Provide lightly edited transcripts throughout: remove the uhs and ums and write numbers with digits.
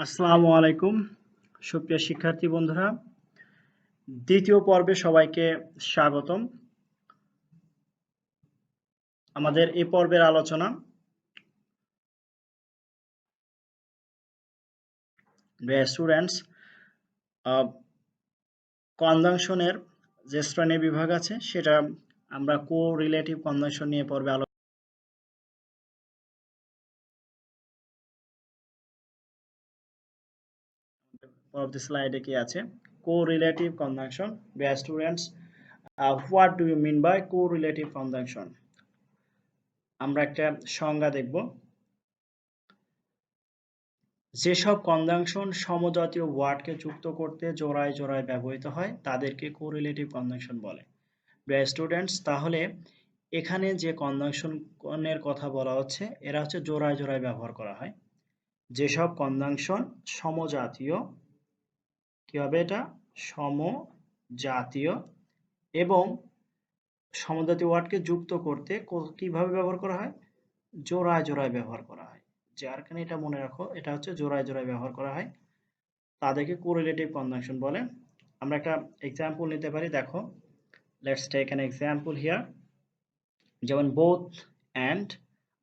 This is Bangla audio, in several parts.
আসসালামু আলাইকুম সুপ্রিয় শিক্ষার্থী বন্ধুরা, দ্বিতীয় পর্বে সবাইকে স্বাগতম। আমাদের এই পর্বের আলোচনা স্টুডেন্টস কনজাংশনের যে শ্রেণী বিভাগ আছে সেটা আমরা কো-রিলেটিভ কনজাংশন নিয়ে পর্বে আলোচনা পরবর্তী স্লাইডে কি আছে correlative conjunction. Students, what do you mean by correlative conjunction? আমরা একটা সংজ্ঞা দেখব। যেসব কনজাংশন সমজাতীয় ওয়ার্ডকে যুক্ত করতে জোড়ায় জোড়ায় ব্যবহৃত হয় তাদেরকে কোরিলেটিভ কনজাংশন বলে। স্টুডেন্টস, তাহলে এখানে যে কনজাংশনের কথা বলা হচ্ছে এরা হচ্ছে জোড়ায় জোড়ায় ব্যবহার করা হয়। যেসব কনজাংশন সমজাতীয়, কি হবে এটা? সমজাতীয় এবং সমজাতীয় ওয়ার্ডকে যুক্ত করতে কিভাবে ব্যবহার করা হয়? জোড়ায় জোড়ায় ব্যবহার করা হয়। যার কারণে এটা মনে রাখো, এটা হচ্ছে জোড়ায় জোড়ায় ব্যবহার করা হয়, তাদেরকে কোরিলেটিভ কনজাংশন বলে। আমরা একটা এক্সাম্পল নিতে পারি। দেখো, let's take an example here. যেমন both and,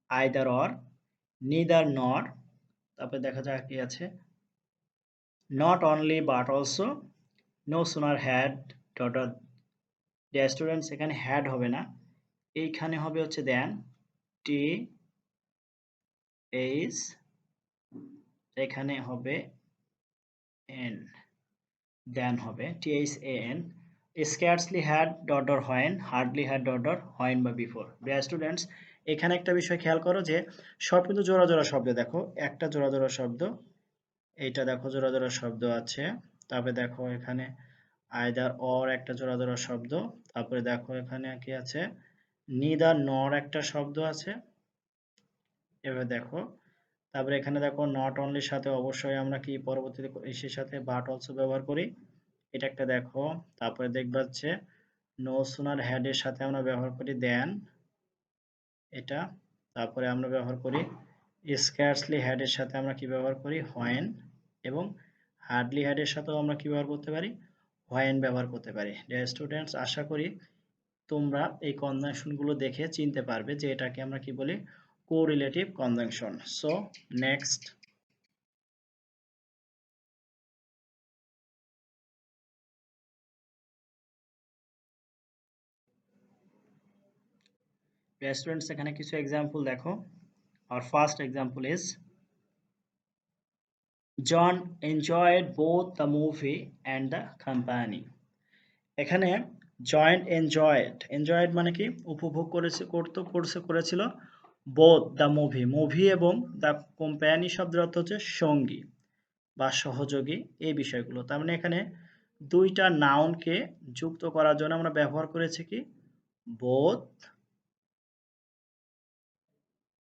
either or, neither nor, তারপরে দেখা যাক কি আছে, not only but also, no sooner had dot dot. Students, এখানে হ্যাড হবে না, এইখানে হবে হচ্ছে দেন, টি এইচ, এখানে হবে এন, দেন হবে THAN. scarcely had dot dot when, hardly had dot dot when বা before. স্টুডেন্টস, এখানে একটা বিষয় খেয়াল করো যে সব কিন্তু জোড়া জোড়া শব্দ। দেখো একটা জোড়া জোড়া শব্দ, এইটা দেখো জোড়া জোড়া শব্দ আছে। তারপরে দেখো এখানে আইদার অর একটা জোড়া জোড়া শব্দ। তারপরে দেখো এখানে কি আছে, নিদার নর একটা শব্দ আছে। এভাবে দেখো। তারপরে এখানে দেখো নট অনলির সাথে অবশ্যই আমরা কি পরবর্তীতে এর সাথে বাট অলসো ব্যবহার করি, এটা একটা দেখো। তারপরে দেখবা হচ্ছে নো সুনার হ্যাড এর সাথে আমরা ব্যবহার করি দেন, এটা। তারপরে আমরা ব্যবহার করি স্কার্সলি হ্যাড এর সাথে আমরা কি ব্যবহার করি, হোয়েন। এবং হার্ডলি হ্যাড এর সাথেও আমরা কি ব্যবহার করতে পারি, হোয়েন ব্যবহার করতে পারি। ডিয়ার স্টুডেন্টস, আশা করি তোমরা এই কনজাংশন গুলো দেখে চিনতে পারবে যে এটাকে আমরা কি বলি, correlative conjunction. So next, students এখানে কিছু এক্সাম্পল দেখো। our first example is John enjoyed both the movie and the company. এখানে জয়েন্ট এনজয়েড মানে কি, উপভোগ করেছিল বোথ দ্য মুভি এবং দ্য কোম্পানি শব্দের অর্থ হচ্ছে সঙ্গী বা সহযোগী, এই বিষয়গুলো। তার মানে এখানে দুইটা নাউনকে যুক্ত করার জন্য আমরা ব্যবহার করেছি কি, বোথ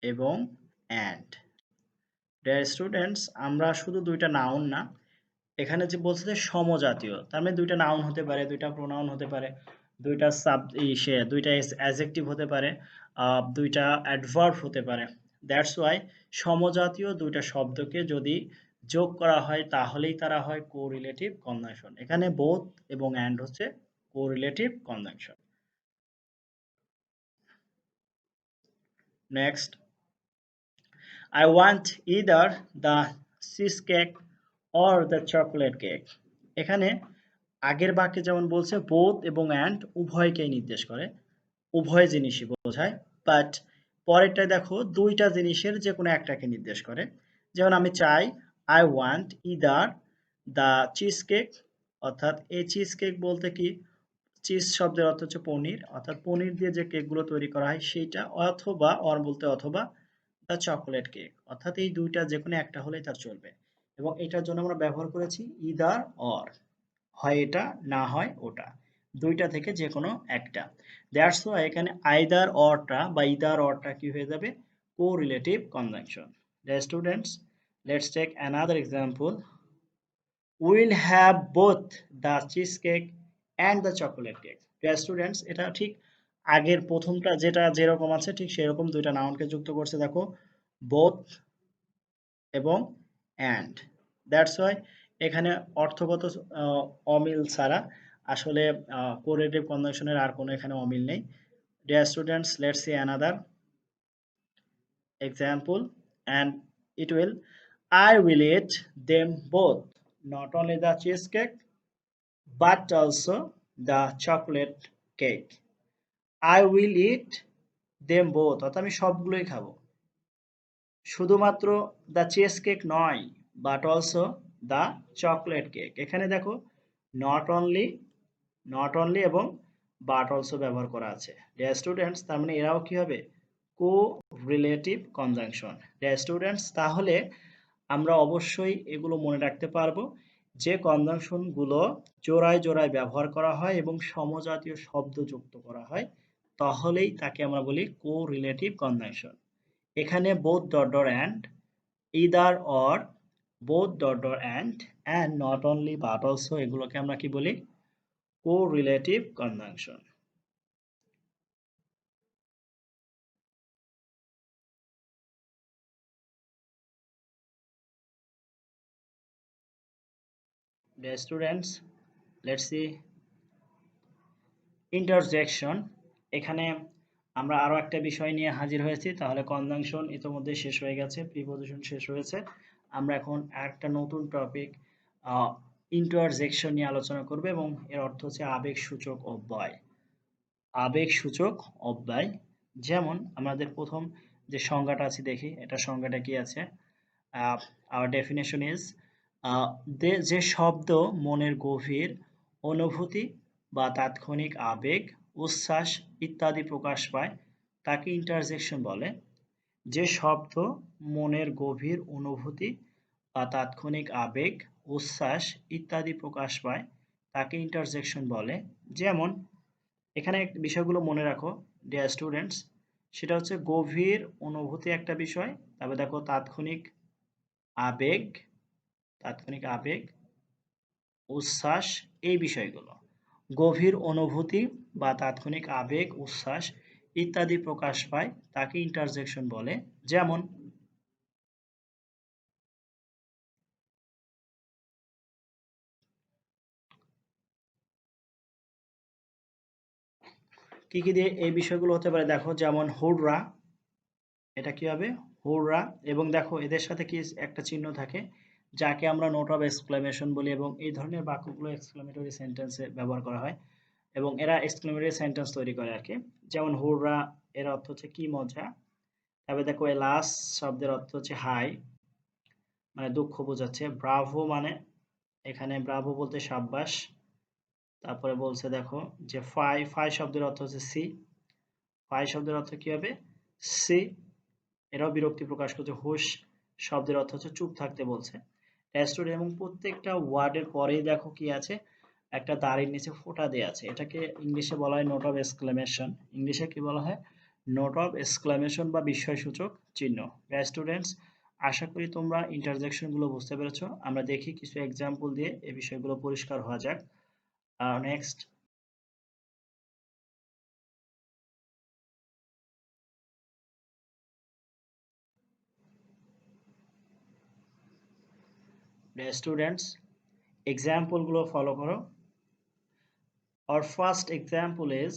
এবং অ্যান্ড। ডিয়ার স্টুডেন্টস, আমরা শুধু দুইটা নাউন না, এখানে যে বলছে যে সমজাতীয়, তার মানে দুইটা নাউন হতে পারে, দুইটা প্রোনাউন হতে পারে, দুইটা দুইটা অ্যাডজেক্টিভ হতে পারে, দুইটা অ্যাডভার্ব হতে পারে। দ্যাটস ওয়াই সমজাতীয় দুইটা শব্দকে যদি যোগ করা হয় তাহলেই তারা হয় কোরিলেটিভ কনজাংশন। এখানে বোথ এবং অ্যান্ড হচ্ছে correlative conjunction. Next, I want either the cheesecake or the chocolate cake. এখানে আগের বাক্যে যেমন বলছে বোথ এবং অ্যান্ড উভয়কেই নির্দেশ করে, উভয় জিনিসই বোঝায়। বাট পরেরটায় দেখো দুইটা জিনিসের যে কোনো একটাকে নির্দেশ করে। যেমন আমি চাই, I want either the cheese cake, অর্থাৎ এই চিজ কেক বলতে কি, চিজ শব্দের অর্থ হচ্ছে পনির, অর্থাৎ পনির দিয়ে যে কেকগুলো তৈরি করা হয় সেইটা, অথবা অর বলতে অথবা দ্য চকোলেট কেক, অর্থাৎ এই দুইটা যে কোনো একটা হলেই তার চলবে। এবং এটার জন্য আমরা ব্যবহার করেছি ইদার অর, হয় এটা না হয় ওটা, দুইটা থেকে যে কোনো একটা। দ্যাটস ওয়াই এখানে আইদার অরটা বা ইদার অরটা কি হয়ে যাবে, correlative conjunction. Dear students, let's take another example. Will have both the cheese cake and the chocolate cake. Dear students, এটা ঠিক আগের প্রথমটা যেটা যেরকম আছে ঠিক সেরকম দুইটা নাউনকে যুক্ত করছে। দেখো বোথ এবং অ্যান্ড, দ্যাটস ওয়াই এখানে অর্থগত অমিল ছাড়া আসলে কোরেলেটিভ কনজাংশনের আর কোনো এখানে অমিল নেই। Deer students, let's see another example, and it will, I will eat them both, not only the cheesecake but also the chocolate cake. I will eat them both, অর্থাৎ আমি সবগুলোই খাবো, শুধুমাত্র দ্য চিজ কেক নয়, but also the chocolate cake. এখানে দেখো নট অনলি এবং বাট অলসো ব্যবহার করা আছে। ডিয়ার স্টুডেন্টস, তার মানে এরাও কি হবে? কো রিলেটিভ কনজাংশন। ডিয়ার স্টুডেন্টস, তাহলে আমরা অবশ্যই এগুলো মনে রাখতে পারবো যে কনজাংশনগুলো জোড়ায় জোড়ায় ব্যবহার করা হয় এবং সমজাতীয় শব্দ যুক্ত করা হয়, তাহলেই তাকে আমরা বলি কো রিলেটিভ কনজাংশন। এখানে both dot dot and, either or, both dot dot and not only but also, এগুলোকে আমরা কি বলি? Correlative conjunction. Dear students, let's see interjection. এখানে আমরা আরো একটা বিষয় নিয়ে হাজির হয়েছি। তাহলে কনজাংশন ইতোমধ্যে শেষ হয়ে গেছে, প্রিপোজিশন শেষ হয়েছে। আমরা এখন একটা নতুন টপিক ইন্টারজেকশন নিয়ে আলোচনা করব এবং এর অর্থ হচ্ছে আবেগসূচক অব্যয়। আবেগসূচক অব্যয়, যেমন আমাদের প্রথম যে সংজ্ঞাটা আছে দেখি, এটা সংজ্ঞাটা কি আছে? আওয়ার ডেফিনেশন ইজ, যে শব্দ মনের গভীর অনুভূতি বা তাৎক্ষণিক আবেগ, উচ্ছ্বাস ইত্যাদি প্রকাশ পায় তাকে ইন্টারজেকশন বলে। যে শব্দ মনের গভীর অনুভূতি বা তাৎক্ষণিক আবেগ, উচ্ছ্বাস ইত্যাদি প্রকাশ পায় তাকে ইন্টারজেকশন বলে। যেমন এখানে বিষয়গুলো মনে রাখো ডিয়ার স্টুডেন্টস, সেটা হচ্ছে গভীর অনুভূতি একটা বিষয়, তারপরে দেখো আবেগ তাৎক্ষণিক আবেগ, উচ্ছ্বাস, এই বিষয়গুলো গভীর অনুভূতি বা তাৎক্ষণিক আবেগ, উচ্ছ্বাস ইত্যাদি প্রকাশ পায় তাকে ইন্টারজেকশন বলে। যেমন কি কি দিয়ে এই বিষয়গুলো হতে পারে দেখো, যেমন হুররা, এটা কি হবে? হুররা। এবং দেখো এদের সাথে কি একটা চিহ্ন থাকে যাকে আমরা নোট অফ এক্সক্লামেশন বলি, এবং এই ধরনের বাক্যগুলো এক্সক্লামেটরি সেন্টেন্সে ব্যবহার করা হয় এবং এরা এক্সক্লেমেটরি সেন্টেন্স তৈরি করে আর কি। যেমন হুররা এর অর্থ হচ্ছে কি মজা। তবে দেখো এলাস শব্দের অর্থ হচ্ছে হাই, মানে দুঃখ বোঝাচ্ছে। ব্রাভো মানে, এখানে ব্রাভো বলতে সাব্বাস। তারপরে বলছে দেখো যে ফাই, ফাই শব্দের অর্থ হচ্ছে সি, ফাই শব্দের অর্থ কি হবে? সি। এরাও বিরক্তি প্রকাশ করছে। হুশ শব্দের অর্থ হচ্ছে চুপ থাকতে বলছে। স্টুডেন্ট, এবং প্রত্যেকটা ওয়ার্ডের পরেই দেখো কি আছে? একটা দাড়ির নিচে ফোঁটা দেওয়া আছে, এটাকে ইংলিশে বলা হয় নোট অফ এক্সক্লেমেশন। ইংলিশে কি বলা হয়? নোট অফ এক্সক্লেমেশন বা বিস্ময়সূচক চিহ্ন। স্টুডেন্টস, আশা করি তোমরা ইন্টারজেকশন গুলো বুঝতে পেরেছো। আমরা দেখি কিছু এক্সাম্পল দিয়ে এই বিষয়গুলো পরিষ্কার হওয়া যাক। নেক্সট, স্টুডেন্টস এক্সাম্পল গুলো ফলো করো। Our first example is,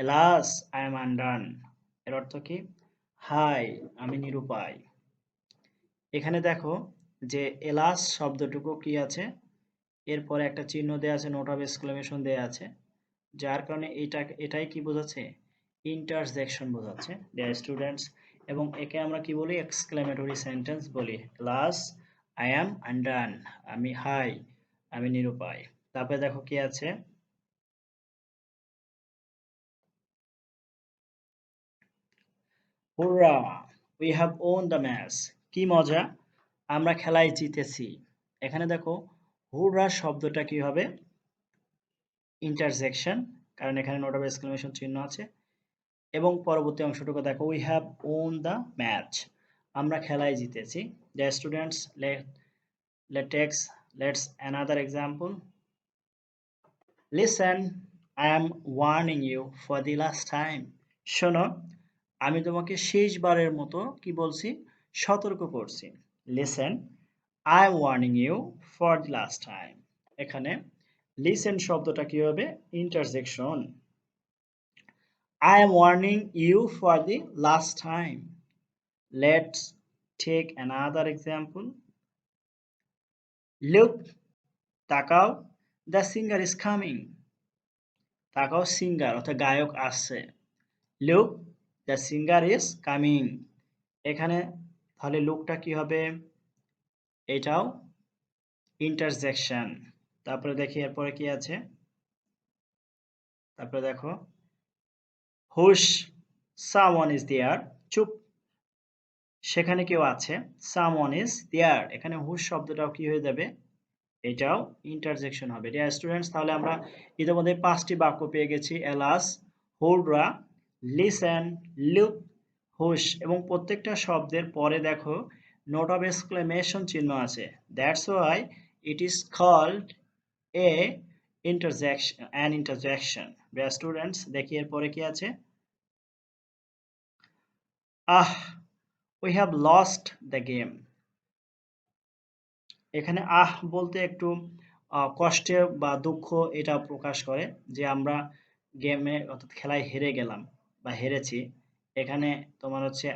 Alas, I am undone. এর অর্থ কি? হাই, আমি নিরুপায়। এখানে দেখো যে এলাস শব্দটুকু কি আছে? এরপরে একটা চিহ্ন দেয়া আছে, নোট অফ এক্সক্লেমেশন দেয়া আছে, যার কারণে এটাই কি বোঝাচ্ছে? ইন্টারজেকশন বোঝাচ্ছে ডিয়ার স্টুডেন্টস। এবং একে আমরা কি বলি? এক্সক্লেমেটরি সেন্টেন্স বলি। Alas, I am undone. আমি হাই, আমি নিরুপায়। তারপরে দেখো কি আছে? হুররা, we have won the match. কি মজা, আমরা খেলায় জিতেছি। এখানে দেখো হুররা শব্দটা কি হবে? ইন্টারজেকশন, কারণ এখানে নোট অফ এক্সক্লেমেশন চিহ্ন আছে। এবং পরবর্তী অংশটুকু দেখো, we have won the match, আমরা খেলায় জিতেছি। The students, let's another example. Listen, I am warning you for the last time. শোনো, আমি তোমাকে শেষবারের মতো কি বলছি? সতর্ক করছি। Listen, I'm warning you for the last time. এখানে listen শব্দটা কি হবে? Interjection. I am warning you for the last time. Let's take another example. Look, তাকাও, the singer is coming. তাকাও সিঙ্গার অর্থাৎ গায়ক আসছে। Look, the singer is coming. এখানে তাহলে লুকটা কি হবে? এটাও ইন্টারজেকশন। তারপরে দেখি এরপরে কি আছে। তারপরে দেখো হুশ, someone is there. চুপ, সেখানে কেউ আছে। someone is there, এখানে হুশ শব্দটাও কি হয়ে যাবে? এটাও ইন্টারজেকশন হবে। ডিয়ার স্টুডেন্টস, তাহলে আমরা ইতিমধ্যে 5টি বাক্য পেয়ে গেছি। এলাস, হুররা, লিসেন, লুক, হুশ, এবং প্রত্যেকটা শব্দের পরে দেখো নোট অফ এক্সক্লেমেশন চিহ্ন আছে। That's why it is called a interjection. Dear students, দেখি এরপরে কি আছে। We have lost the game. এখানে বলতে একটু কষ্টে বা দুঃখ এটা প্রকাশ করে যে আমরা গেমে অর্থাৎ খেলায় হেরে গেলাম বা হেরেছি। এখানে তোমার হচ্ছে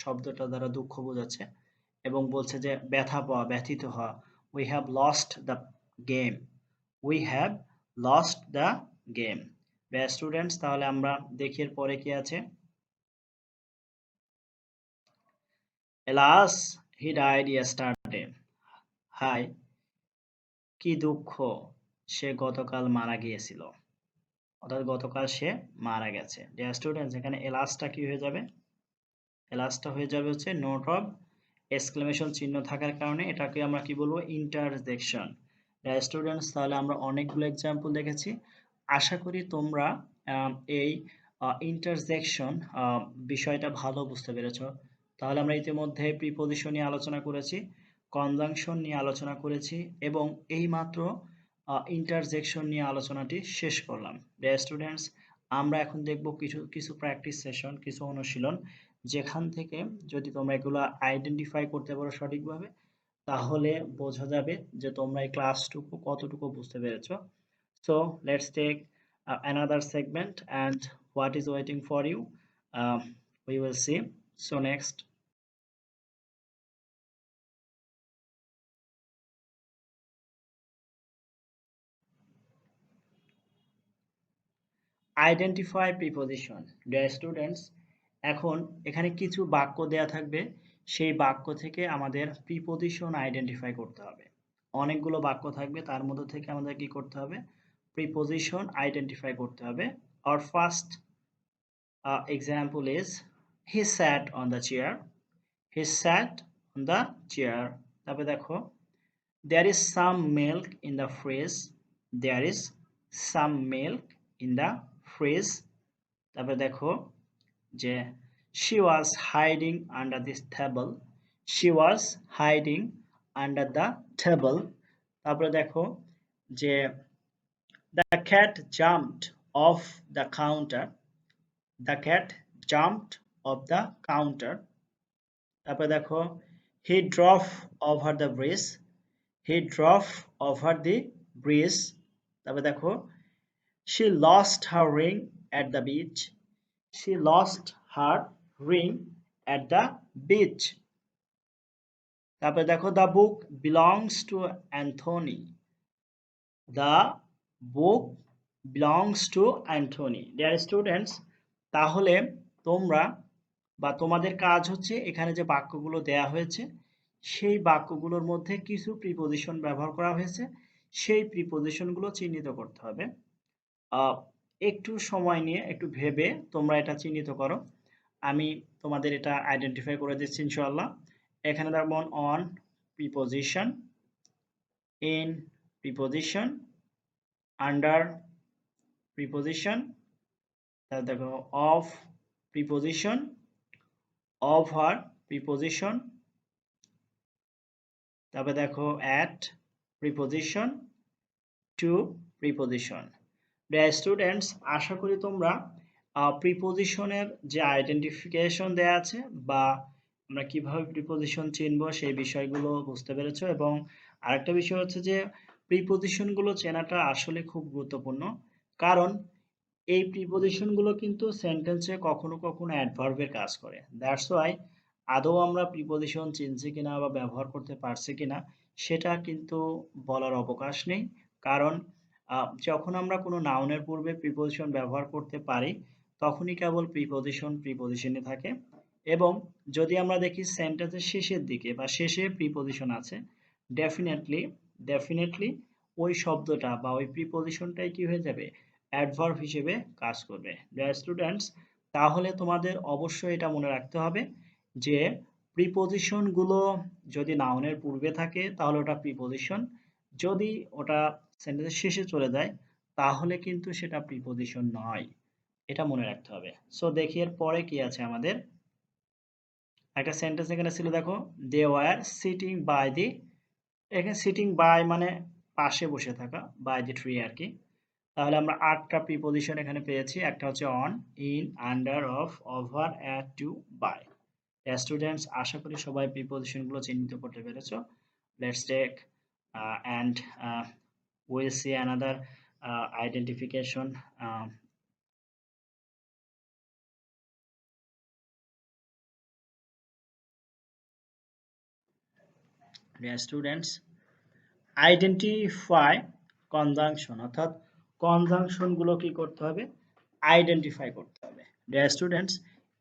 শব্দটা দ্বারা দুঃখ বোঝাচ্ছে এবং বলছে যে ব্যথা পাওয়া, ব্যথিত হওয়া। We have lost the game. We have lost the game. Students, তাহলে আমরা দেখি এর পরে কি আছে। Alas, he died yesterday. হাই, কি দুঃখ, সে গতকাল মারা গিয়েছিল। অর্থাৎ গতকাল সে মারা গেছে। ডিয়ার স্টুডেন্টস, এখানে এলাসটা কি হয়ে যাবে? এলাসটা হয়ে যাবে হচ্ছে নোট অফ এক্সক্লেমেশন চিহ্ন থাকার কারণে এটাকে আমরা কি বলবো? ইন্টারজেকশন। ডিয়ার স্টুডেন্টস, তাহলে আমরা অনেকগুলো এক্সাম্পল দেখেছি। আশা করি তোমরা এই ইন্টারজেকশন বিষয়টা ভালো বুঝতে পেরেছো। তাহলে আমরা ইতিমধ্যে প্রিপজিশন নিয়ে আলোচনা করেছি, কনজাংশন নিয়ে আলোচনা করেছি এবং এইমাত্র ইন্টারজেকশন নিয়ে আলোচনাটি শেষ করলাম। ডিয়ার স্টুডেন্টস, আমরা এখন দেখব কিছু কিছু প্র্যাকটিস সেশন, কিছু অনুশীলন, যেখান থেকে যদি তোমরা এগুলো আইডেন্টিফাই করতে পারো সঠিকভাবে, তাহলে বোঝা যাবে যে তোমরা এই ক্লাসটুকু কতটুকু বুঝতে পেরেছো। So let's take another segment and what is waiting for you, we will see. So next, identify preposition. Dear students, এখন এখানে কিছু বাক্য দেয়া থাকবে, সেই বাক্য থেকে আমাদের প্রিপজিশন আইডেন্টিফাই করতে হবে। অনেকগুলো বাক্য থাকবে, তার মধ্যে থেকে আমাদের কি করতে হবে? প্রিপজিশন আইডেন্টিফাই করতে হবে। Our first example is he sat on the chair. He sat on the chair. তারপরে দেখো there is some milk in the fridge. There is some milk in the fridge. তারপরে দেখো যে she was hiding under this table. She was hiding under the table. তারপরে দেখো যে the cat jumped off the counter. The cat jumped off the counter. তারপরে দেখো he drove over the bridge. He drove over the bridge. তারপরে দেখো she lost her ring at the beach. She lost her ring at the beach. তারপরে দেখো the book belongs to Anthony. The book belongs to Anthony. Dear students, তাহলে তোমরা বা তোমাদের কাজ হচ্ছে এখানে যে বাক্যগুলো দেয়া হয়েছে সেই বাক্যগুলোর মধ্যে কিছু প্রিপজিশন ব্যবহার করা হয়েছে, সেই প্রিপজিশনগুলো চিহ্নিত করতে হবে। একটু সময় নিয়ে একটু ভেবে তোমরা এটা চিহ্নিত করো। আমি তোমাদের এটা আইডেন্টিফাই করে দিচ্ছি ইনশাআল্লাহ। এখানে যেমন on preposition, in preposition, under preposition, তারপর দেখো অফ প্রিপজিশন, ওভার প্রিপজিশন, তারপরে দেখো at preposition, to preposition. Dear students, আশা করি তোমরা প্রিপজিশনের যে আইডেন্টিফিকেশন দেয়া আছে বা আমরা কিভাবে প্রিপজিশন চিনবো সেই বিষয়গুলো বুঝতে পেরেছো। এবং আরেকটা বিষয় হচ্ছে যে প্রিপজিশনগুলো চেনাটা আসলে খুব গুরুত্বপূর্ণ, কারণ এই প্রিপজিশনগুলো কিন্তু সেন্টেন্সে কখনো কখনো অ্যাডভার্বের কাজ করে। দ্যাটস ওয়াই আদৌ আমরা প্রিপজিশন চিনছি কিনা বা ব্যবহার করতে পারছি কিনা সেটা কিন্তু বলার অবকাশ নেই। কারণ যখন আমরা কোনো নাউনের পূর্বে প্রিপজিশন ব্যবহার করতে পারি তখনই কেবল প্রিপজিশনে থাকে। এবং যদি আমরা দেখি সেন্টেন্সের শেষের দিকে বা শেষে প্রিপজিশন আছে, ডেফিনেটলি ডেফিনেটলি ওই শব্দটা বা ওই প্রিপজিশনটাই কি হয়ে যাবে, অ্যাডভার্ব হিসেবে কাজ করবে। ডিয়ার স্টুডেন্টস, তাহলে তোমাদের অবশ্যই এটা মনে রাখতে হবে যে প্রিপজিশন গুলো যদি নাউনের পূর্বে থাকে তাহলে ওটা প্রিপজিশন, যদি ওটা সেন্টেন্সের শেষে চলে যায় তাহলে কিন্তু সেটা প্রিপজিশন নয়। এটা মনে রাখতে হবে। সো দেখি এর পরে কি আছে আমাদের। একটা সেন্টেন্স এখানে ছিল, দেখো, they were sitting by the, এখানে সিটিং বাই মানে পাশে বসে থাকা, বাই দি ট্রি আর কি। তাহলে আমরা 8টা প্রিপজিশন এখানে পেয়েছি। একটা হচ্ছে on, in, under, of, over, at, to, by. Students, আশা করি সবাই প্রিপজিশন গুলো চিহ্নিত করতে পেরেছো। Let's take and we'll see another identification. Dear students, identify conjunction, অর্থাৎ কনজাংশন গুলো কি করতে হবে, আইডেন্টিফাই করতে হবে। ডিয়ার স্টুডেন্টস,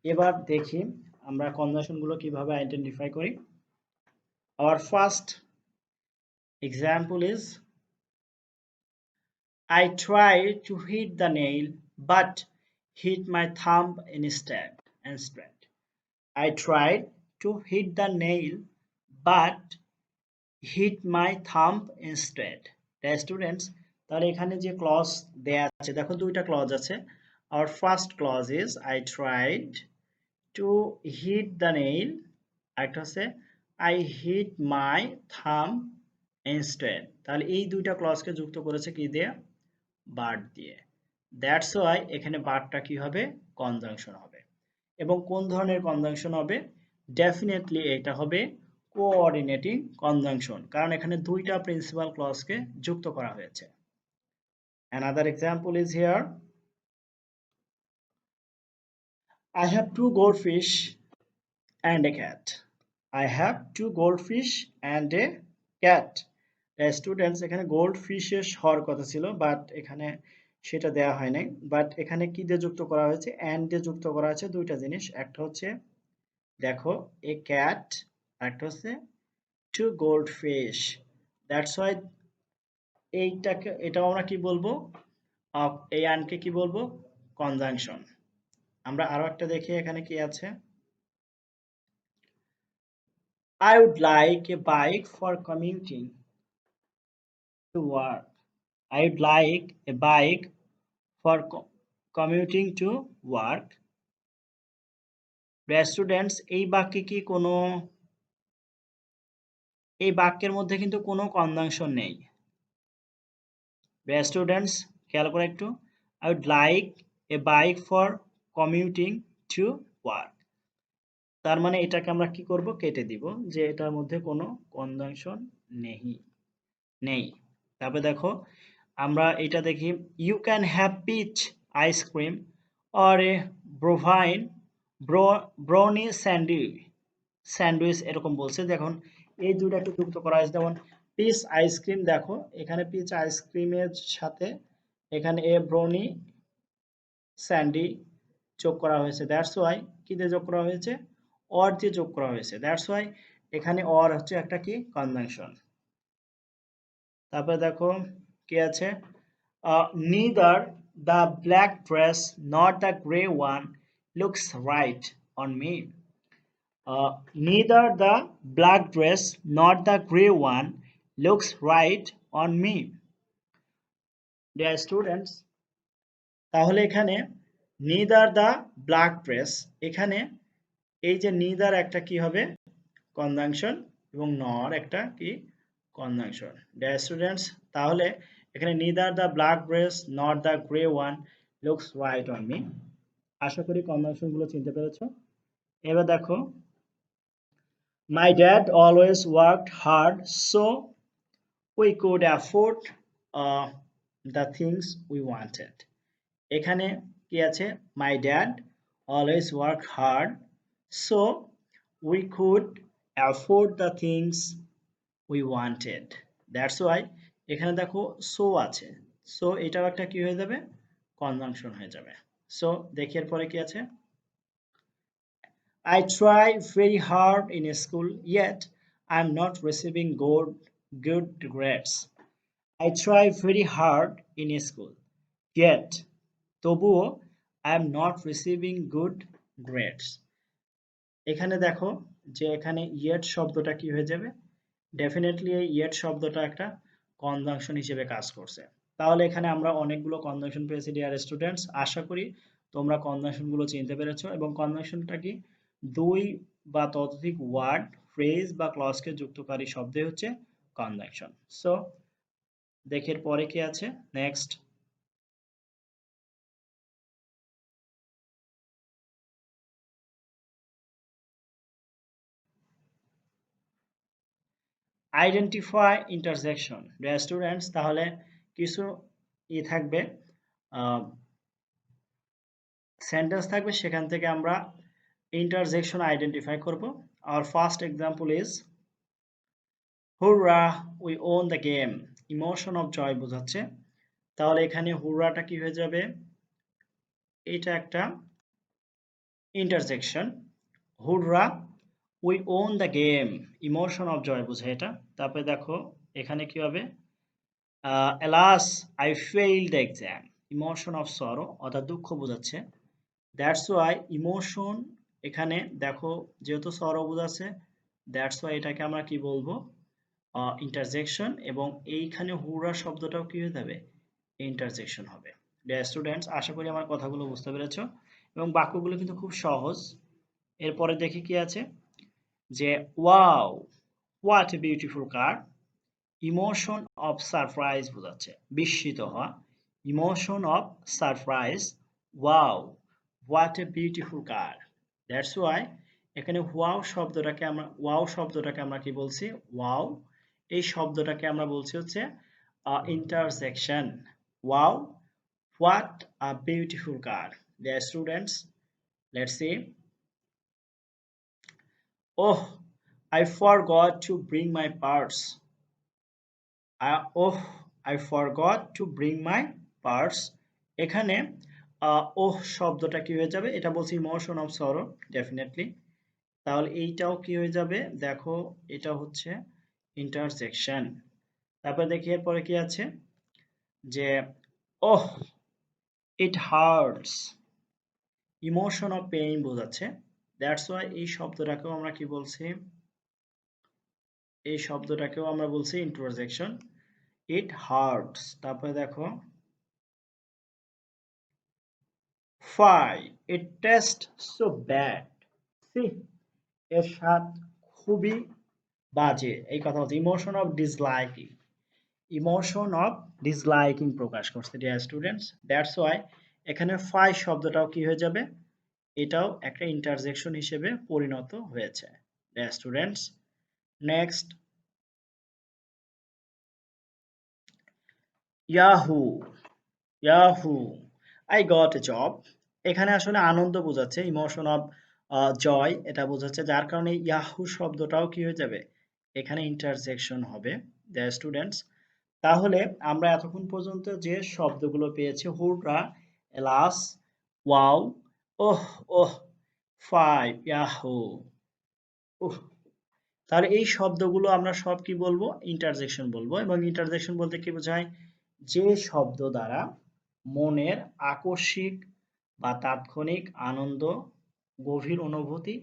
এবার দেখি আমরা কনজাংশন গুলো কিভাবে আইডেন্টিফাই করি। Our first example is, I tried to hit the nail but hit my thumb instead. I tried to hit the nail but hit my thumb instead. The students, তাহলে এখানে যে ক্লজ দেয়া আছে, দেখো দুইটা ক্লজ আছে। Our first clause is I tried to hit the nail, একটা হচ্ছে I hit my thumb instead। তাহলে এই দুইটা ক্লজকে যুক্ত করেছে কি দিয়ে, বাট দিয়ে। দ্যাটস ওয়াই এখানে বাটটা কি হবে, কনজাংশন হবে। এবং কোন ধরনের কনজাংশন হবে, ডেফিনেটলি এটা হবে কোঅর্ডিনেটিং কনজাংশন, কারণ এখানে দুইটা প্রিন্সিপাল ক্লজকে যুক্ত করা হয়েছে। Another example is here, I have two goldfish and a cat. I have two goldfish and a cat. Students, এখানে গোল্ড ফিশের হওয়ার কথা ছিল, বাট এখানে সেটা দেয়া হয় নাই। বাট এখানে কি দিয়ে যুক্ত করা হয়েছে, অ্যান্ড দিয়ে যুক্ত করা হয়েছে দুইটা জিনিস। একটা হচ্ছে দেখো এ ক্যাট, একটা হচ্ছে two gold fish. That's why এইটাকে, এটাও আমরা কি বলবো, এই অ্যান্ডকে কি বলবো, কনজাংশন। আমরা আরো একটা দেখি এখানে কি আছে, I would like a bike for commuting to work. I would like a bike for commuting to work. Students, এই বাক্যে কি কোনো, এই বাক্যের মধ্যে কিন্তু কোনো কনজাংশন নেই। স্টুডেন্টস, খেয়াল করে একটু, I would like a bike for commuting to work। তার মানে এটাকে আমরা কি করব, কেটে দিব, যে এটার মধ্যে কোনো কনজাংশন নেই নেই। তারপরে দেখো আমরা এটা দেখি, you can have peach ice cream or a brownie brownie sandwich এরকম বলছে। দেখুন এই দুটো একটু যুক্ত করা হয়েছে, যেমন পিচ আইসক্রিম, দেখো এখানে পিচ আইসক্রিমের সাথে এখানে এ ব্রাউনি স্যান্ডি যোগ করা হয়েছে। দ্যাটস ওয়াই কি দিয়ে যোগ করা হয়েছে, অর দিয়ে যোগ করা হয়েছে। দ্যাটস ওয়াই এখানে অর হচ্ছে একটা কি, কনজাংশন। তারপরে দেখো কি আছে, neither the black dress nor the gray one looks right on me. Neither the black dress nor the gray one looks right on me. Dear students, তাহলে এখানে neither the black dress, এখানে এই যে neither একটা কি হবে, কনজাংশন, এবং nor একটা কি, কনজাংশন। Dear students, তাহলে এখানে neither the black dress nor the gray one looks right on me। আশা করি কনজাংশন গুলো চিনতে পেরেছো। এবার দেখো My dad always worked hard so we could afford uh, the things we wanted. এখানে কি আছে? My dad always worked hard so we could afford the things we wanted. That's why এখানে দেখো so আছে। So এটাও একটা কি হয়ে যাবে? কনজাংশন হয়ে যাবে। So দেখি এরপরে কি আছে? I try very hard in school, yet I'm not receiving good grades. I try very hard in school, yet তবুও I am not receiving good grades. এখানে দেখো যে এখানে yet শব্দটা কি হয়ে যাবে? ডেফিনেটলি এই yet শব্দটা একটা কনজাংশন হিসেবে কাজ করছে। তাহলে এখানে আমরা অনেকগুলো কনজাংশন পেয়েছি ডিয়ার স্টুডেন্টস। আশা করি তোমরা কনজাংশন গুলো চিনতে পেরেছো এবং কনজাংশনটা কি দুই বা ততোধিক ওয়ার্ড, ফ্রেজ বা ক্লজকে যুক্তকারী শব্দই হচ্ছে কনজাংশন। সো দেখের পরে কি আছে? Next, identify intersection. Dear students, তাহলে কিছু থাকবে, সেন্টেন্স থাকবে, সেখান থেকে আমরা ইন্টারজেকশন আইডেন্টিফাই করব। Our first example is hurrah we won the game. Emotion of joy বোঝাচ্ছে। তাহলে এখানে হুররাটা কি হয়ে যাবে? এটা একটা interjection. Hurrah we won the game, emotion of joy বোঝায় এটা। তারপরে দেখো এখানে কি হবে? Alas I fail the exam, emotion of sorrow অর্থাৎ দুঃখ বোঝাচ্ছে। দ্যাটস ওয়াই ইমোশন, এখানে দেখো যেহেতু সরো বোঝাচ্ছে, দ্যাটস ওয়াই এটাকে আমরা কি বলবো? ইন্টারজেকশন। এবং এইখানে হুররা শব্দটাও কি হয়ে যাবে? ইন্টারজেকশন হবে। ডিয়ার স্টুডেন্টস, আশা করি আমার কথাগুলো বুঝতে পেরেছো এবং বাক্যগুলো কিন্তু খুব সহজ। এরপরে দেখি কি আছে, যে wow what a beautiful car, emotion of surprise বোঝাচ্ছে, বিস্মিত হওয়া। Emotion of surprise, wow what a beautiful car. That's why এখানে ওয়াও শব্দটাকে আমরা কি বলছি? ওয়াও এই শব্দটাকে আমরা বলছি হচ্ছে intersection. Wow what a beautiful car. Deer students, let's see. Oh, I forgot to bring my purse. Oh, I forgot to bring my purse. এখানে ওহ শব্দটা কি হয়ে যাবে? এটা বলছি ইমোশন অফ সরো, ডেফিনেটলি। তাহলে এইটাও কি হয়ে যাবে? দেখো এটা হচ্ছে ইন্টারসেকশন। তারপর দেখি এরপরে কি আছে, যে oh it hurts, emotion of pain বোঝাচ্ছে। দ্যাটস ওয়াই এই শব্দটাকেও আমরা কি বলছি? এই শব্দটাকেও আমরা বলছি ইন্টারজেকশন। ইট হার্টস। তারপরে দেখো fie it taste so bad, সি এর স্বাদ খুবই বাজে। এই কথা বলছে emotion of disliking, emotion of disliking প্রকাশ করছে ডিয়ার স্টুডেন্টস। দ্যাটস ওয়াই এখানে ফাই শব্দটাও কি হয়ে যাবে? এটাও একটা ইন্টারজেকশন হিসেবে পরিণত হয়েছে dear students. Next, yahoo, yahoo I got a job. এখানে আসলে আনন্দ বোঝাচ্ছে, ইমোশন অফ জয় এটা বোঝাচ্ছে, যার কারণে ইয়াহু শব্দটাও কি হয়ে যাবে? এখানে ইন্টারজেকশন হবে ডিয়ার স্টুডেন্টস। তাহলে আমরা এতক্ষণ পর্যন্ত যে শব্দগুলো পেয়েছি, হুররা, এলাস, ওয়াও, ওহ, ওহ, ফাই, ইয়াহু, উহ, তাহলে এই শব্দগুলো আমরা সব কি বলবো? ইন্টারজেকশন বলবো। এবং ইন্টারজেকশন বলতে কি বোঝায়? যে শব্দ দ্বারা মনের আকস্মিক বা তাৎক্ষণিক আনন্দ, গভীর অনুভূতি,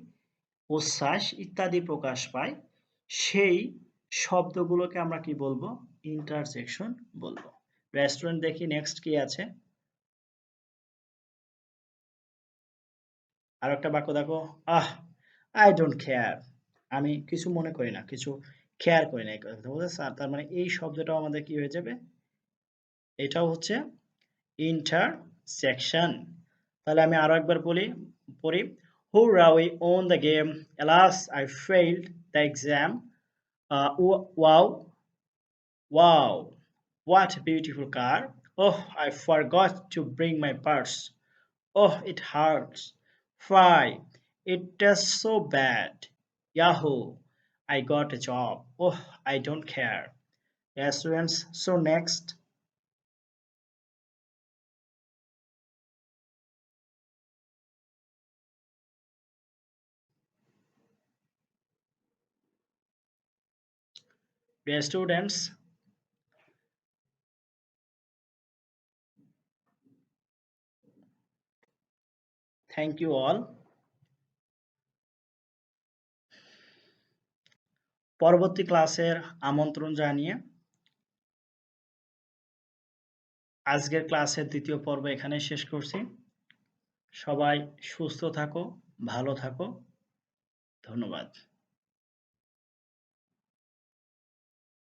উচ্ছ্বাস ইত্যাদি প্রকাশ পায়, সেই শব্দগুলোকে আমরা কি বলবো? ইন্টারজেকশন বলবো। রেস্টুরেন্ট দেখি নেক্সট কি আছে। আর একটা বাক্য দেখো, আহ আই ডোন্ট কেয়ার, আমি কিছু মনে করি না, কিছু খেয়াল করি না। এই কথা বলতে স্যার, তার মানে এই শব্দটাও আমাদের কি হয়ে যাবে? এটাও হচ্ছে ইন্টারসেকশন। তাহলে আমি আরো একবার পড়ি। Hurrah, we won the game. Alas, I failed the exam. Wow, wow, what a beautiful car. Oh, I forgot to bring my purse. Oh, it hurts. Why? It does so bad. Yahoo! I got a job. Oh, I don't care. Yes, students. So next, dear students, thank you all. পরবর্তী ক্লাসের আমন্ত্রণ জানিয়ে আজকের ক্লাসের দ্বিতীয় পর্ব এখানে শেষ করছি। সবাই সুস্থ থাকো, ভালো থাকো। ধন্যবাদ।